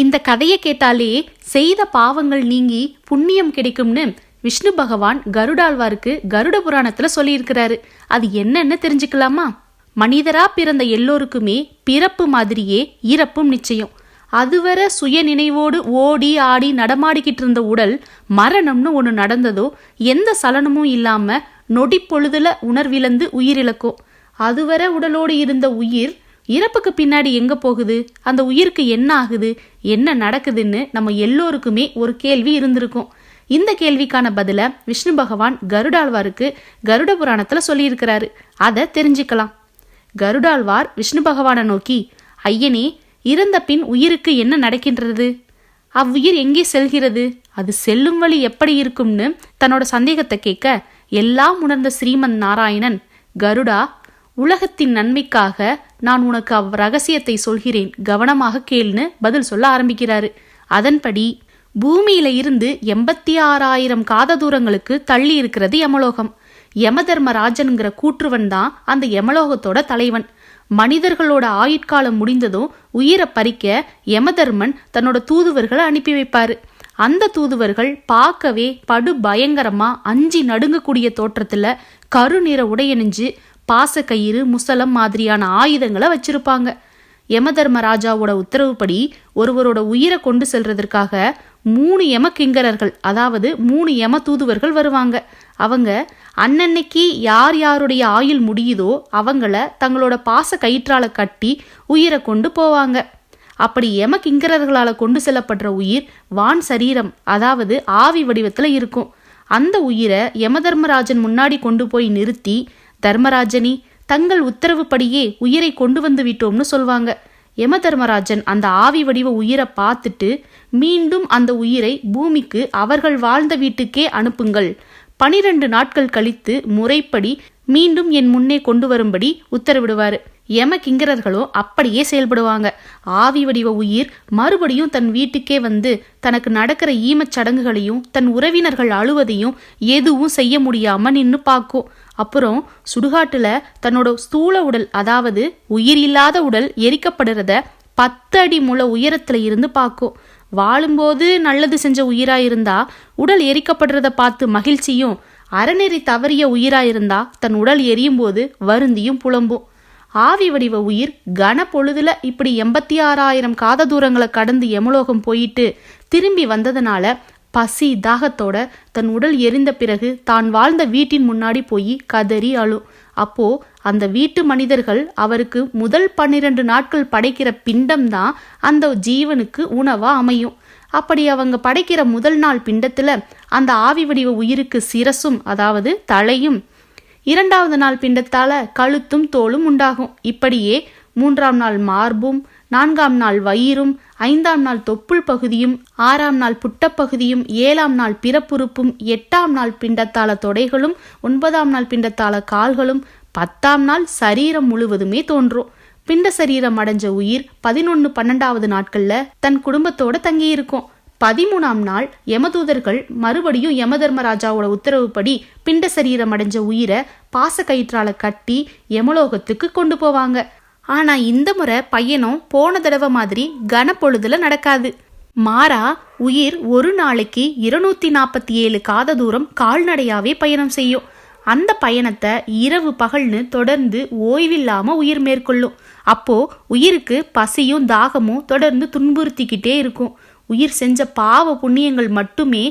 இந்த கதையை கேட்டாலே செய்த பாவங்கள் நீங்கி புண்ணியம் கிடைக்கும்னு விஷ்ணு பகவான் கருடாழ்வாருக்கு கருட புராணத்துல சொல்லியிருக்கிறாரு. அது என்னன்னு தெரிஞ்சுக்கலாமா? மனிதரா பிறந்த எல்லோருக்குமே பிறப்பு மாதிரியே இறப்பும் நிச்சயம். அதுவரை சுய நினைவோடு ஓடி ஆடி நடமாடிக்கிட்டு இருந்த உடல் மரணம்னு ஒன்று நடந்ததோ எந்த சலனமும் இல்லாம நொடி பொழுதுல உணர்விழந்து உயிரிழக்கும். அதுவரை உடலோடு இருந்த உயிர் இறப்புக்கு பின்னாடி எங்க போகுது, அந்த உயிருக்கு என்ன ஆகுது, என்ன நடக்குதுன்னு நம்ம எல்லோருக்குமே ஒரு கேள்வி இருந்திருக்கும். இந்த கேள்விக்கான பதில விஷ்ணு பகவான் கருடாழ்வாருக்கு கருட புராணத்துல சொல்லியிருக்கிறாரு. அதை தெரிஞ்சுக்கலாம். கருடாழ்வார் விஷ்ணு பகவானை நோக்கி, ஐயனே, இறந்த பின் உயிருக்கு என்ன நடக்கின்றது, அவ்வுயிர் எங்கே செல்கிறது, அது செல்லும் வழி எப்படி இருக்கும்னு தன்னோட சந்தேகத்தை கேட்க, எல்லாம் உணர்ந்த ஸ்ரீமன் நாராயணன், கருடா, உலகத்தின் நன்மைக்காக நான் உனக்கு ரகசியத்தை சொல்கிறேன், கவனமாக கேள்னு பதில் சொல்ல ஆரம்பிக்கிறாரு. அதன்படி பூமியில இருந்து 86,000 காத தூரங்களுக்கு தள்ளி இருக்கிறது யமலோகம். யமதர்மராஜன்கிற கூற்றுவன் தான் அந்த யமலோகத்தோட தலைவன். மனிதர்களோட ஆயுட்காலம் முடிந்ததும் உயிரை பறிக்க யமதர்மன் தன்னோட தூதுவர்களை அனுப்பி வைப்பாரு. அந்த தூதுவர்கள் பார்க்கவே படு பயங்கரமா அஞ்சி நடுங்கக்கூடிய தோற்றத்துல கருநிற உடையணிஞ்சு பாசக்கயிறு முசலம் மாதிரியான ஆயுதங்களை வச்சிருப்பாங்க. யமதர்மராஜாவோட உத்தரவுப்படி ஒருவரோட உயிரை கொண்டு செல்றதற்காக 3 யம கிங்கரர்கள், அதாவது 3 யம தூதுவர்கள் வருவாங்க. அவங்க அன்னன்னைக்கு யார் யாருடைய ஆயுள் முடியுதோ அவங்கள தங்களோட பாச கயிற்றால கட்டி உயிரை கொண்டு போவாங்க. அப்படி யம கிங்கரர்களால கொண்டு செல்லப்படுற உயிர் வான் சரீரம், அதாவது ஆவி வடிவத்துல இருக்கும். அந்த உயிரை யமதர்மராஜன் முன்னாடி கொண்டு போய் நிறுத்தி, தர்மராஜனி, தங்கள் உத்தரவுப்படியே உயிரை கொண்டு வந்து விட்டோம்னு சொல்வாங்க. யமதர்மராஜன் அந்த ஆவி வடிவ உயிரை பார்த்துட்டு, மீண்டும் அந்த உயிரை பூமிக்கு அவர்கள் வாழ்ந்த வீட்டுக்கே அனுப்புங்கள், 12 நாட்கள் கழித்து முறைப்படி மீண்டும் என் முன்னே கொண்டு வரும்படி உத்தரவிடுவாரு. யம கிங்கரர்களும் அப்படியே செயல்படுவாங்க. ஆவி வடிவ உயிர் மறுபடியும் தன் வீட்டுக்கே வந்து தனக்கு நடக்கிற ஈமச் சடங்குகளையும் தன் உறவினர்கள் அழுவதையும் எதுவும் செய்ய முடியாம நின்னு பார்க்கும். அப்புறம் சுடுகாட்டுல தன்னோட ஸ்தூல உடல், அதாவது உயிர் இல்லாத உடல் எரிக்கப்படுறத 10 அடி முழ உயரத்துல இருந்து பார்க்கும். வாழும்போது நல்லது செஞ்ச உயிராயிருந்தா உடல் எரிக்கப்படுறத பார்த்து மகிழ்ச்சியும், அறநெறி தவறிய உயிராயிருந்தா தன் உடல் எரியும் போது வருந்தியும் புலம்பும். ஆவி வடிவ உயிர் கன பொழுதுல இப்படி 86,000 காத தூரங்களை கடந்து யமலோகம் போயிட்டு திரும்பி வந்ததுனால பசி தாகத்தோட தன் உடல் எரிந்த பிறகு தான் வாழ்ந்த வீட்டின் முன்னாடி போய் கதறி அழும். அப்போ அந்த வீட்டு மனிதர்கள் அவருக்கு முதல் 12 நாட்கள் படைக்கிற பிண்டம் தான் அந்த ஜீவனுக்கு உணவா அமையும். அப்படி அவங்க படைக்கிற முதல் நாள் பிண்டத்துல அந்த ஆவி வடிவ உயிருக்கு சிரசும், அதாவது தலையும், 2வது நாள் பிண்டத்தால கழுத்தும் தோலும் உண்டாகும். இப்படியே 3ஆம் நாள் மார்பும், 4ஆம் நாள் வயிறும், 5ஆம் நாள் தொப்புள் பகுதியும், 6ஆம் நாள் புட்டப்பகுதியும், 7ஆம் நாள் பிறப்புறுப்பும், 8ஆம் நாள் பிண்டத்தால தொடைகளும், 9ஆம் நாள் பிண்டத்தால கால்களும், 10ஆம் நாள் சரீரம் முழுவதுமே தோன்றும். பிண்ட சரீரம் அடைஞ்ச உயிர் 11, 12வது நாட்கள்ல தன் குடும்பத்தோட தங்கியிருக்கும். 13ஆம் நாள் யமதூதர்கள் மறுபடியும் யமதர்மராஜாவோட உத்தரவுப்படி பிண்ட சரீரம் அடைஞ்ச உயிரை பாச கயிற்றால கட்டி யமலோகத்துக்கு கொண்டு போவாங்க. ஆனா இந்த முறை பயணம் போன தடவை மாதிரி கனப்பொழுதுல நடக்காது. மாறா உயிர் ஒரு நாளைக்கு 247 காத தூரம் கால்நடையாவே பயணம் செய்யும். அந்த பயணத்தை இரவு பகல்னு தொடர்ந்து ஓய்வில்லாம உயிர் மேற்கொள்ளும். அப்போ உயிருக்கு பசியும் தாகமும் தொடர்ந்து துன்புறுத்திக்கிட்டே இருக்கும். உயிர் செஞ்ச பாவ புண்ணியங்கள் மட்டுமே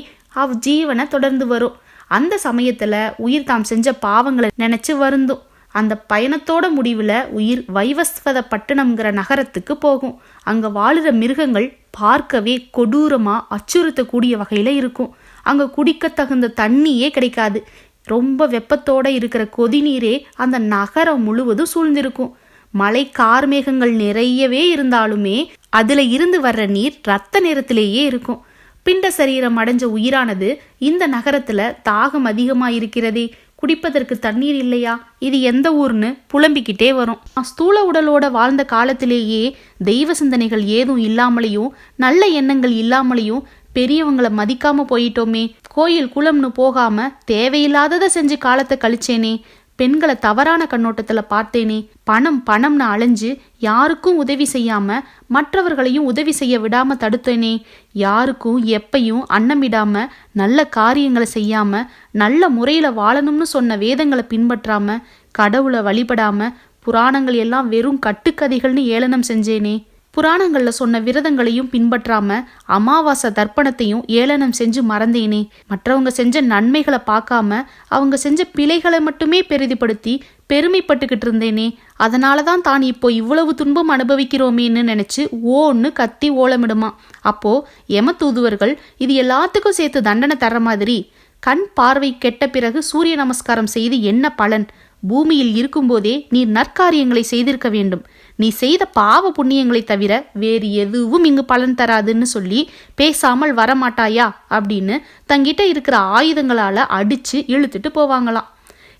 ஜீவனை தொடர்ந்து வரும். அந்த சமயத்துல உயிர் தாம் செஞ்ச பாவங்களை நினைச்சு வருந்தும். அந்த பயணத்தோட முடிவுல உயிர் வைவஸ்வத பட்டணம்ங்கிற நகரத்துக்கு போகும். அங்க வாழுற மிருகங்கள் பார்க்கவே கொடூரமா அச்சுறுத்தக்கூடிய வகையில இருக்கும். அங்க குடிக்க தகுந்த தண்ணியே கிடைக்காது. ரொம்ப வெப்பத்தோட இருக்கிற கொதிநீரே அந்த நகரம் முழுவதும் சூழ்ந்திருக்கும். மழை கார்மேகங்கள் நிறையவே இருந்தாலுமே அதுல இருந்து வர்ற நீர் ரத்த நிறத்திலேயே இருக்கும். பிண்ட சரீரம் அடைஞ்ச உயிரானது இந்த நகரத்துல தாகம் அதிகமா இருக்கிறதே, குடிப்பதற்கு தண்ணீர் இல்லையா, இது எந்த ஊர்னு புலம்பிக்கிட்டே வரும். ஸ்தூல உடலோட வாழ்ந்த காலத்திலேயே தெய்வ சிந்தனைகள் ஏதும் இல்லாமலையும் நல்ல எண்ணங்கள் இல்லாமலையும் பெரியவங்களை மதிக்காம போயிட்டோமே, கோயில் குளம்னு போகாம தேவையில்லாததை செஞ்சு காலத்தை கழிச்சேனே, பெண்களை தவறான கண்ணோட்டத்துல பார்த்தேனே. பணம் பணம்னு அலைஞ்சு யாருக்கும் உதவி செய்யாம மற்றவர்களையும் உதவி செய்ய விடாம தடுத்தேனே. யாருக்கும் எப்பையும் அன்னமிடாம நல்ல காரியங்களை செய்யாம நல்ல முறையில வாழணும்னு சொன்ன வேதங்களை பின்பற்றாம கடவுளை வழிபடாம புராணங்கள் எல்லாம் வெறும் கட்டுக்கதைகள்னு ஏளனம் செஞ்சேனே. புராணங்கள்ல சொன்ன விரதங்களையும் பின்பற்றாம அமாவாசை தர்ப்பணத்தையும் ஏளனம் செஞ்சு மறந்தேனே. மற்றவங்க செஞ்ச நன்மைகளை பார்க்காம அவங்க செஞ்ச பிழைகளை மட்டுமே பெரிதிப்படுத்தி பெருமைப்பட்டுக்கிட்டு இருந்தேனே. அதனாலதான் தான் இப்போ இவ்வளவு துன்பம் அனுபவிக்கிறோமேன்னு நினைச்சு ஓன்னு கத்தி ஓலமிடுமா. அப்போ யம தூதுவர்கள் இது எல்லாத்துக்கும் சேர்த்து தண்டனை தர்ற மாதிரி, கண் பார்வை கெட்ட பிறகு சூரிய நமஸ்காரம் செய்து என்ன பலன்? பூமியில் இருக்கும்போதே நீ நற்காரியங்களை செய்திருக்க வேண்டும். நீ செய்த பாவ புண்ணியங்களை தவிர வேறு எதுவும் இங்கு பலன் தராதுன்னு சொல்லி பேசாமல் வரமாட்டாயா அப்படின்னு தங்கிட்ட இருக்கிற ஆயுதங்களால அடிச்சு இழுத்துட்டு போவாங்களாம்.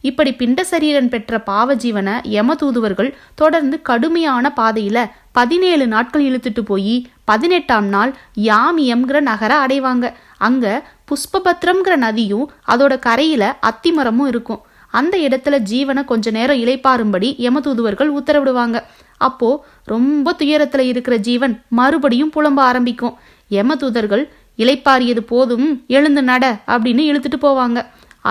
இப்படி பிண்ட சரீரன் பெற்ற பாவஜீவனை யம தூதுவர்கள் தொடர்ந்து கடுமையான பாதையில 17 நாட்கள் இழுத்துட்டு போய் 18ஆம் நாள் யாமியம்ங்கிற நகரை அடைவாங்க. அங்க புஷ்பபத்ரம்ங்கிற நதியும் அதோட கரையில அத்திமரமும் இருக்கும். அந்த இடத்துல ஜீவனை கொஞ்ச நேரம் இளைப்பாரும்படி யம தூதுவர்கள் உத்தரவிடுவாங்க. அப்போ ரொம்ப துயரத்துல இருக்கிற ஜீவன் மறுபடியும் புலம்ப ஆரம்பிக்கும். யம தூதர்கள் இளைப்பாரியது போதும், எழுந்து நட அப்படின்னு இழுத்துட்டு போவாங்க.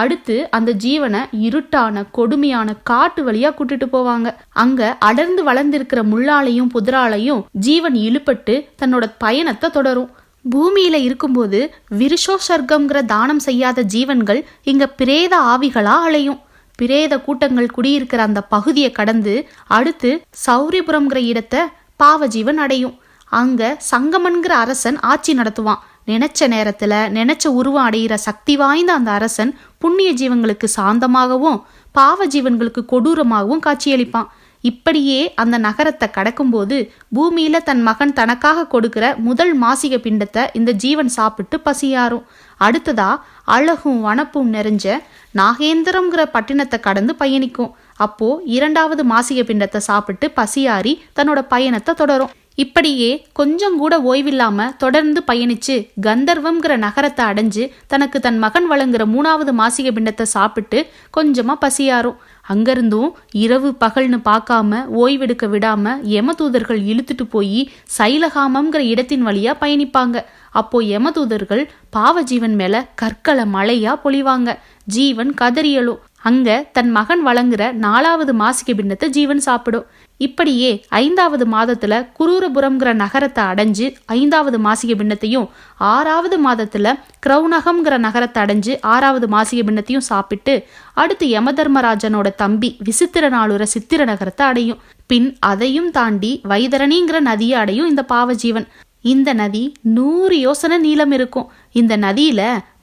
அடுத்து அந்த ஜீவனை இருட்டான கொடுமையான காட்டு வழியா கூட்டிட்டு போவாங்க. அங்க அடர்ந்து வளர்ந்திருக்கிற முள்ளாலையும் புதராலையும் ஜீவன் இழுப்பட்டு தன்னோட பயணத்தை தொடரும். பூமியில இருக்கும்போது விருஷோசர்க்கம்ங்கிற தானம் செய்யாத ஜீவன்கள் இங்க பிரேத ஆவிகளா அலையும். பிரேத கூட்டங்கள் குடியிருக்கிற அந்த பகுதியை கடந்து அடுத்து சௌரியபுரம்ங்கிற இடத்தை பாவஜீவன் அடையும். அங்க சங்கமன்கிற அரசன் ஆட்சி நடத்துவான். நினைச்ச நேரத்துல நினைச்ச உருவம் அடைகிற சக்தி வாய்ந்த அந்த அரசன் புண்ணிய ஜீவன்களுக்கு சாந்தமாகவும் பாவ ஜீவன்களுக்கு கொடூரமாகவும் காட்சியளிப்பான். இப்படியே அந்த நகரத்தை கடக்கும்போது பூமியில தன் மகன் தனக்காக கொடுக்கிற முதல் மாசிக பிண்டத்தை இந்த ஜீவன் சாப்பிட்டு பசியாரும். அடுத்ததா அழகும் வனப்பும் நிறைஞ்ச நாகேந்திரம்ங்கிற பட்டினத்தை கடந்து பயணிக்கும். அப்போ 2வது மாசிக பிண்டத்தை சாப்பிட்டு பசியாரி தன்னோட பயணத்தை தொடரும். இப்படியே கொஞ்சம் கூட ஓய்வில்லாம தொடர்ந்து பயணிச்சு கந்தர்வம்ங்கிற நகரத்தை அடைஞ்சு தனக்கு தன் மகன் வழங்குற 3வது மாசிக பிண்டத்தை சாப்பிட்டு கொஞ்சமா பசியாரும். அங்கிருந்தும் இரவு பகல்னு பார்க்காம ஓய்வெடுக்க விடாம யம தூதர்கள் இழுத்துட்டு போய் சைலகாமம்ங்கிற இடத்தின் வழியா பயணிப்பாங்க. அப்போ யம தூதர்கள் பாவஜீவன் மேல கற்களை மழையா பொழிவாங்க. ஜீவன் கதறியலும். அங்க தன் மகன் வழங்குற 4வது மாசிக பிண்டத்தை ஜீவன் சாப்பிடும். இப்படியே 5வது மாதத்துல குரூரபுரம்ங்கிற நகரத்தை அடைஞ்சு 5வது மாசிக பிண்டத்தையும் 6வது மாதத்துல கிரௌனகம்ங்கிற நகரத்தை அடைஞ்சு 6வது மாசிக பிண்டத்தையும் சாப்பிட்டு அடுத்து யமதர்மராஜனோட தம்பி விசித்திரனாளுர சித்திர நகரத்தை அடையும். பின் அதையும் தாண்டி வைதரணிங்கிற நதியை அடையும் இந்த பாவஜீவன். இந்த நதி 100 யோசனை நீளம் இருக்கும். இந்த நதியில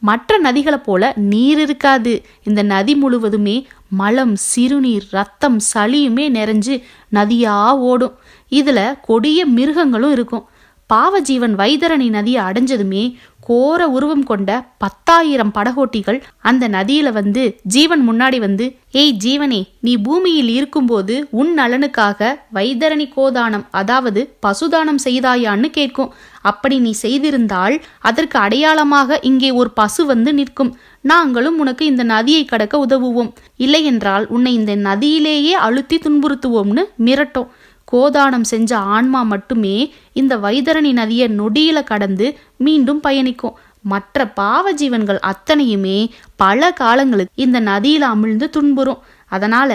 மற்ற நதிகளை போல நீர் இருக்காது. இந்த நதி முழுவதுமே மலம், சிறுநீர், ரத்தம், சளியுமே நிறைஞ்சு நதியா ஓடும். இதுல கொடிய மிருகங்களும் இருக்கும். பாவஜீவன் வைதரணி நதியை அடைஞ்சதுமே கோர உருவம் கொண்ட 10,000 படகோட்டிகள் அந்த நதியில வந்து ஜீவன் முன்னாடி வந்து, ஏய் ஜீவனே, நீ பூமியில் இருக்கும்போது உன் நலனுக்காக வைதரணி கோதானம் அதாவது பசுதானம் செய்தாயான்னு கேட்கும். அப்படி நீ செய்திருந்தால் அதற்கு அடையாளமாக இங்கே ஒரு பசு வந்து நிற்கும். நாங்களும் உனக்கு இந்த நதியை கடக்க உதவுவோம். இல்லையென்றால் உன்னை இந்த நதியிலேயே அழுத்தி துன்புறுத்துவோம்னு மிரட்டும். கோதானம் செஞ்ச ஆன்மா மட்டுமே இந்த வைதரணி நதியை நொடியில கடந்து மீண்டும் பயணிக்கும். மற்ற பாவ ஜீவன்கள் அத்தனையுமே பல காலங்களுக்கு இந்த நதியில அமிழ்ந்து துன்புறும். அதனால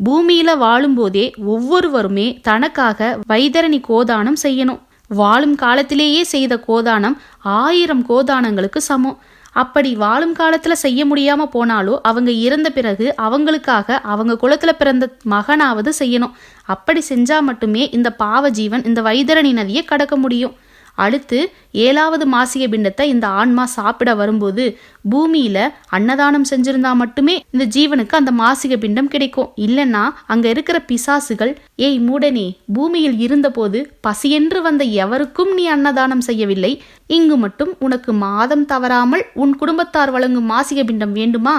பூமியில வாழும்போதே ஒவ்வொருவருமே தனக்காக வைதரணி கோதானம் செய்யணும். வாழும் காலத்திலேயே செய்த கோதானம் 1000 கோதானங்களுக்கு சமம். அப்படி வாழும் காலத்துல செய்ய முடியாம போனாலோ அவங்க இறந்த பிறகு அவங்களுக்காக அவங்க குலத்துல பிறந்த மகனாவது செய்யணும். அப்படி செஞ்சா மட்டுமே இந்த பாவ ஜீவன் இந்த வைதரணி நதியை கடக்க முடியும். அடுத்து 7வது மாசிக பிண்டத்தை இந்த ஆன்மா சாப்பிட வரும்போது பூமியில அன்னதானம் செஞ்சிருந்தா மட்டுமே இந்த ஜீவனுக்கு அந்த மாசிக பிண்டம் கிடைக்கும். இல்லைன்னா அங்க இருக்கிற பிசாசுகள், ஏய் மூடனே, பூமியில் இருந்தபோது பசியென்று வந்த எவருக்கும் நீ அன்னதானம் செய்யவில்லை, இங்கு மட்டும் உனக்கு மாதம் தவறாமல் உன் குடும்பத்தார் வழங்கும் மாசிக பிண்டம் வேண்டுமா,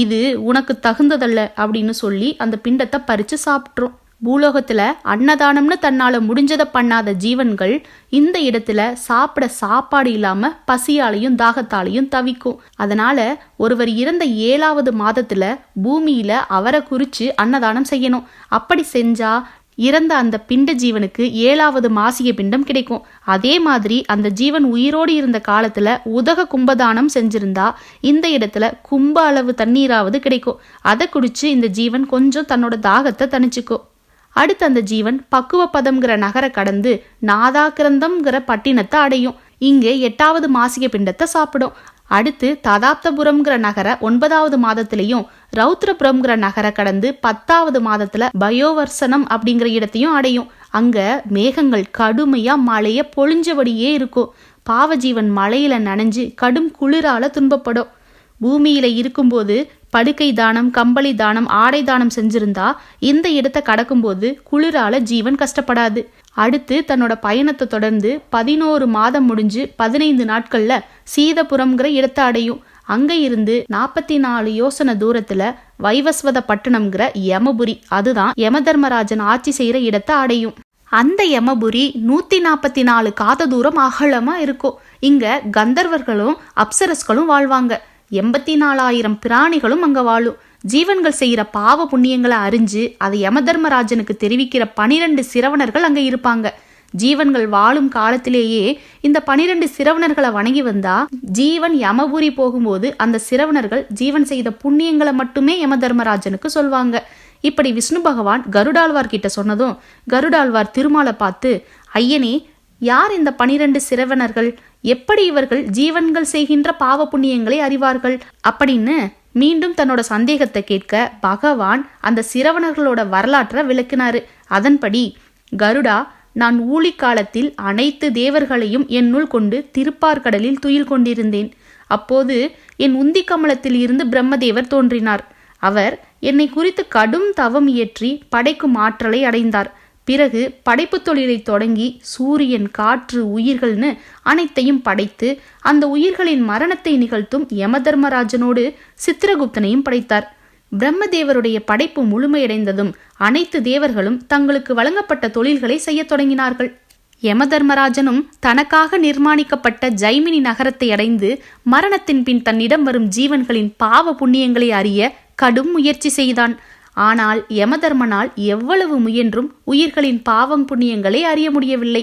இது உனக்கு தகுந்ததல்ல அப்படின்னு சொல்லி அந்த பிண்டத்தை பறிச்சு சாப்பிட்றோம். பூலோகத்துல அன்னதானம்னு தன்னால முடிஞ்சதை பண்ணாத ஜீவன்கள் இந்த இடத்துல சாப்பிட சாப்பாடு இல்லாம பசியாலையும் தாகத்தாலையும் தவிக்கும். அதனால ஒருவர் இறந்த 7வது மாதத்துல பூமியில அவரை குறிச்சு அன்னதானம் செய்யணும். அப்படி செஞ்சா இறந்த அந்த பிண்ட ஜீவனுக்கு 7வது மாசிக பிண்டம் கிடைக்கும். அதே மாதிரி அந்த ஜீவன் உயிரோடு இருந்த காலத்துல உதக கும்பதானம் செஞ்சிருந்தா இந்த இடத்துல கும்ப அளவு தண்ணீராவது கிடைக்கும். அதை குடிச்சு இந்த ஜீவன் கொஞ்சம் தன்னோட தாகத்தை தணிச்சுக்கும். அடுத்து அந்த ஜீவன் பக்குவப்பதம்ங்கிற நகரை கடந்து நாதாகிரந்தம்ங்கிற பட்டினத்தை அடையும். இங்கே 8வது மாசிக பிண்டத்தை சாப்பிடும். அடுத்து ததாப்தபுரம்ங்கிற நகர 9வது மாதத்திலையும் ரௌத்ரபுரம்ங்கிற நகரை கடந்து 10வது மாதத்துல பயோவர்சனம் அப்படிங்கிற இடத்தையும் அடையும். அங்க மேகங்கள் கடுமையா மழைய பொழிஞ்சபடியே இருக்கும். பாவஜீவன் மழையில நனைஞ்சு கடும் குளிரால துன்பப்படும். பூமியில இருக்கும்போது படுக்கை தானம், கம்பளி தானம், ஆடை தானம் செஞ்சிருந்தா இந்த இடத்தை கடக்கும்போது குளிரால ஜீவன் கஷ்டப்படாது. அடுத்து தன்னோட பயணத்தை தொடர்ந்து 11 மாதம் முடிஞ்சு 15 நாட்கள்ல சீதபுரம்ங்கிற இடத்தை அடையும். அங்க இருந்து 44 யோசனை தூரத்துல வைவஸ்வத பட்டணம்ங்கிற யமபுரி, அதுதான் யமதர்மராஜன் ஆட்சி செய்யற இடத்தை அடையும். அந்த யமபுரி 144 காத தூரம் அகலமா இருக்கும். இங்க கந்தர்வர்களும் அப்சரஸ்களும் வாழ்வாங்க. 84,000 பிராணிகளும் அங்க வாழும். ஜீவன்கள் செய்யற பாவ புண்ணியங்களை அறிஞ்சு அதை யமதர்மராஜனுக்கு தெரிவிக்கிற 12 சிரவணர்கள் அங்க இருப்பாங்க. ஜீவன்கள் வாழும் காலத்திலேயே இந்த 12 சிரவணர்களை வணங்கி வந்தா ஜீவன் யமபுரி போகும்போது அந்த சிரவணர்கள் ஜீவன் செய்த புண்ணியங்களை மட்டுமே யமதர்மராஜனுக்கு சொல்வாங்க. இப்படி விஷ்ணு பகவான் கருடாழ்வார் கிட்ட சொன்னதும் கருடாழ்வார் திருமாலை பார்த்து, ஐயனே, யார் இந்த 12 சிரவணர்கள்? எப்படி இவர்கள் ஜீவன்கள் செய்கின்ற பாவ புண்ணியங்களை அறிவார்கள் அப்படின்னு மீண்டும் தன்னோட சந்தேகத்தை கேட்க பகவான் அந்த சிரவணர்களோட வரலாற்றை விளக்கினாரு. அதன்படி, கருடா, நான் ஊழி காலத்தில் அனைத்து தேவர்களையும் என்னுள் கொண்டு திருப்பார்கடலில் துயில் கொண்டிருந்தேன். அப்போது என் உந்தி கமலத்தில் இருந்து பிரம்மதேவர் தோன்றினார். அவர் என்னை குறித்து கடும் தவம் இயற்றி படைக்கும் ஆற்றலை அடைந்தார். பிறகு படைப்பு தொழிலை தொடங்கி சூரியன், காற்று, உயிர்கள்னு அனைத்தையும் படைத்து அந்த உயிர்களின் மரணத்தை நிகழ்த்தும் யமதர்மராஜனோடு சித்திரகுப்தனையும் படைத்தார். பிரம்மதேவருடைய படைப்பு முழுமையடைந்ததும் அனைத்து தேவர்களும் தங்களுக்கு வழங்கப்பட்ட தொழில்களை செய்ய தொடங்கினார்கள். யமதர்மராஜனும் தனக்காக நிர்மாணிக்கப்பட்ட ஜைமினி நகரத்தை அடைந்து மரணத்தின் பின் தன்னிடம் வரும் ஜீவன்களின் பாவ புண்ணியங்களை அறிய கடும் முயற்சி செய்தான். ஆனால் யமதர்மனால் எவ்வளவு முயன்றும் உயிர்களின் பாவம் புண்ணியங்களை அறிய முடியவில்லை.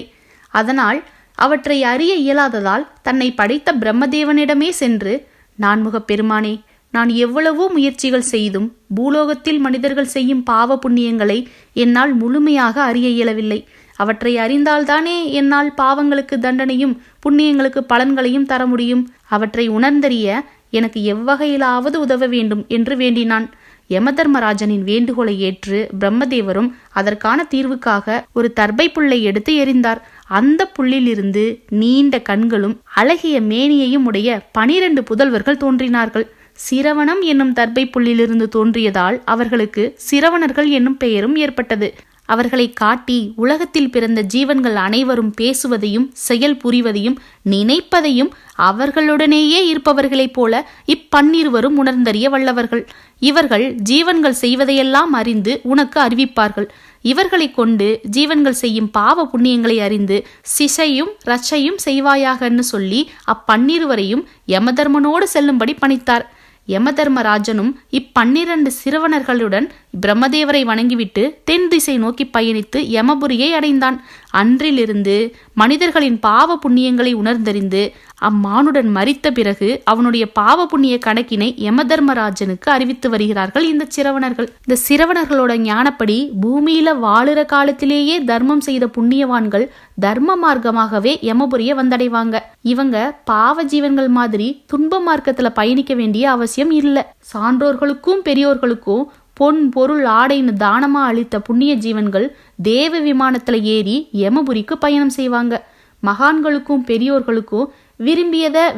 அதனால் அவற்றை அறிய இயலாததால் தன்னை படைத்த பிரம்மதேவனிடமே சென்று, நான்முகப் பெருமானே, நான் எவ்வளவோ முயற்சிகள் செய்தும் பூலோகத்தில் மனிதர்கள் செய்யும் பாவ புண்ணியங்களை என்னால் முழுமையாக அறிய இயலவில்லை. அவற்றை அறிந்தால்தானே என்னால் பாவங்களுக்கு தண்டனையும் புண்ணியங்களுக்கு பலன்களையும் தர முடியும். அவற்றை உணர்ந்தறிய எனக்கு எவ்வகையிலாவது உதவ வேண்டும் என்று வேண்டினான். யமதர்மராஜனின் வேண்டுகோளை ஏற்று பிரம்மதேவரும் அதற்கான தீர்வுக்காக ஒரு தர்பை புல்லை எடுத்து எறிந்தார். அந்த புல்லிலிருந்து நீண்ட கண்களும் அழகிய மேனியையும் உடைய 12 புதல்வர்கள் தோன்றினார்கள். சிரவணம் என்னும் தர்பை புல்லிலிருந்து தோன்றியதால் அவர்களுக்கு சிரவணர்கள் என்னும் பெயரும் ஏற்பட்டது. அவர்களை காட்டி உலகத்தில் பிறந்த ஜீவன்கள் அனைவரும் பேசுவதையும் செயல் புரிவதையும் நினைப்பதையும் அவர்களுடனேயே இருப்பவர்களைப் போல இப்பன்னிருவரும் உணர்ந்தறிய வல்லவர்கள். இவர்கள் ஜீவன்கள் செய்வதையெல்லாம் அறிந்து உனக்கு அறிவிப்பார்கள். இவர்களை கொண்டு ஜீவன்கள் செய்யும் பாவ புண்ணியங்களை அறிந்து சிசையும் ரட்சையும் செய்வாயாகன்னு சொல்லி அப்பன்னிருவரையும் யமதர்மனோடு செல்லும்படி பணித்தார். யமதர்மராஜனும் இப்பன்னிரண்டு சிறுவனர்களுடன் பிரம்மதேவரை வணங்கிவிட்டு தென் திசை நோக்கி பயணித்து யமபுரியை அடைந்தான். அன்றிலிருந்து மனிதர்களின் பாவ புண்ணியங்களை உணர்ந்தறிந்து அம்மானுடன் மரித்த பிறகு அவனுடைய பாவ புண்ணிய கணக்கினை யமதர்மராஜனுக்கு அறிவித்து வருகிறார்கள் இந்த சிரவணர்கள். இந்த சிரவணர்களோட ஞானப்படி பூமியில வாழுற காலத்திலேயே தர்மம் செய்த புண்ணியவான்கள் தர்ம மார்க்கமாகவே யமபுரிய வந்தடைவாங்க. இவங்க பாவ ஜீவன்கள் மாதிரி துன்ப மார்க்கத்துல பயணிக்க வேண்டிய அவசியம் இல்லை. சான்றோர்களுக்கும் பெரியோர்களுக்கும் பொன் பொருள் ஆடைன்னு தானமா அளித்த புண்ணிய ஜீவன்கள் தேவ விமானத்துல ஏறி யமபுரிக்கு பயணம் செய்வாங்க. மகான்களுக்கும் பெரியோர்களுக்கும்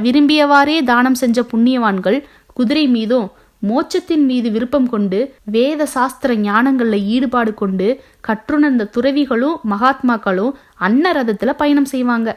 விரும்பியவாறே தானம் செஞ்ச புண்ணியவான்கள் குதிரை மீதும் மோட்சத்தின் மீது விருப்பம் கொண்டு வேத சாஸ்திர ஞானங்கள்ல ஈடுபாடு கொண்டு கற்றுணர்ந்த துறவிகளும் மகாத்மாக்களும் அன்னரதத்துல பயணம் செய்வாங்க.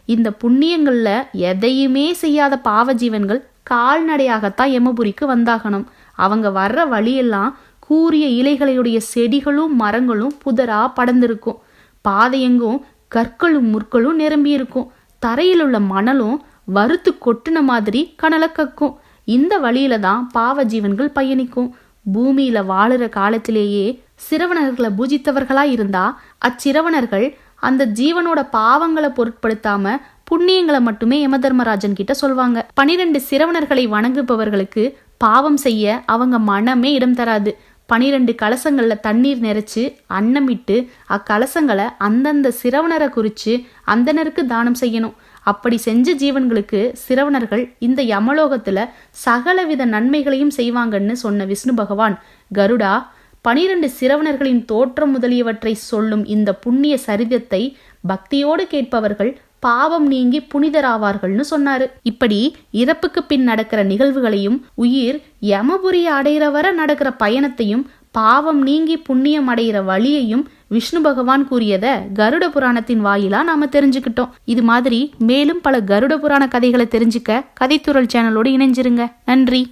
இந்த புண்ணியங்கள்ல எதையுமே செய்யாத பாவ ஜீவன்கள் கால்நடையாகத்தான் யமபுரிக்கு வந்தாகணும். அவங்க வர்ற வழியெல்லாம் கூரிய இலைகளுடைய செடிகளும் மரங்களும் புதரா படர்ந்திருக்கும். பாதையெங்கும் கற்களும் முற்களும் நிரம்பி இருக்கும். தரையில் உள்ள மணலும் வறுத்து கொட்டுன மாதிரி கனல கக்கும். இந்த வழியில தான் பாவ ஜீவன்கள் பயணிக்கும். பூமியில வாழுற காலத்திலேயே சிரவணர்களை பூஜித்தவர்களா இருந்தா அச்சிரவணர்கள் அந்த ஜீவனோட பாவங்களை பொருட்படுத்தாம புண்ணியங்களை மட்டுமே யமதர்மராஜன் கிட்ட சொல்வாங்க. 12 சிரவணர்களை வணங்குபவர்களுக்கு பாவம் செய்ய அவங்க மனமே இடம் தராது. 12 கலசங்கள்ல தண்ணீர் நிறைச்சு அன்னமிட்டு அக்கலசங்களை அந்தந்த சிரவணரை குறிச்சு அந்தனருக்கு தானம் செய்யணும். அப்படி செஞ்ச ஜீவன்களுக்கு சிரவணர்கள் இந்த யமலோகத்துல சகலவித நன்மைகளையும் செய்வாங்கன்னு சொன்ன விஷ்ணு பகவான் கருடா 12 சிரவணர்களின் தோற்றம் முதலியவற்றை சொல்லும் இந்த புண்ணிய சரிதத்தை பக்தியோடு கேட்பவர்கள் பாவம் நீங்கி புனிதராவார்கள்னு சொன்னாரு. இப்படி இறப்புக்கு பின் நடக்கிற நிகழ்வுகளையும் உயிர் யமபுரி அடைகிற வர நடக்கிற பயணத்தையும் பாவம் நீங்கி புண்ணியம் அடைகிற வழியையும் விஷ்ணு பகவான் கூறியத கருட புராணத்தின் வாயிலா நாம தெரிஞ்சுக்கிட்டோம். இது மாதிரி மேலும் பல கருட புராண கதைகளை தெரிஞ்சுக்க கதைத்துறல் சேனலோடு இணைஞ்சிருங்க. நன்றி.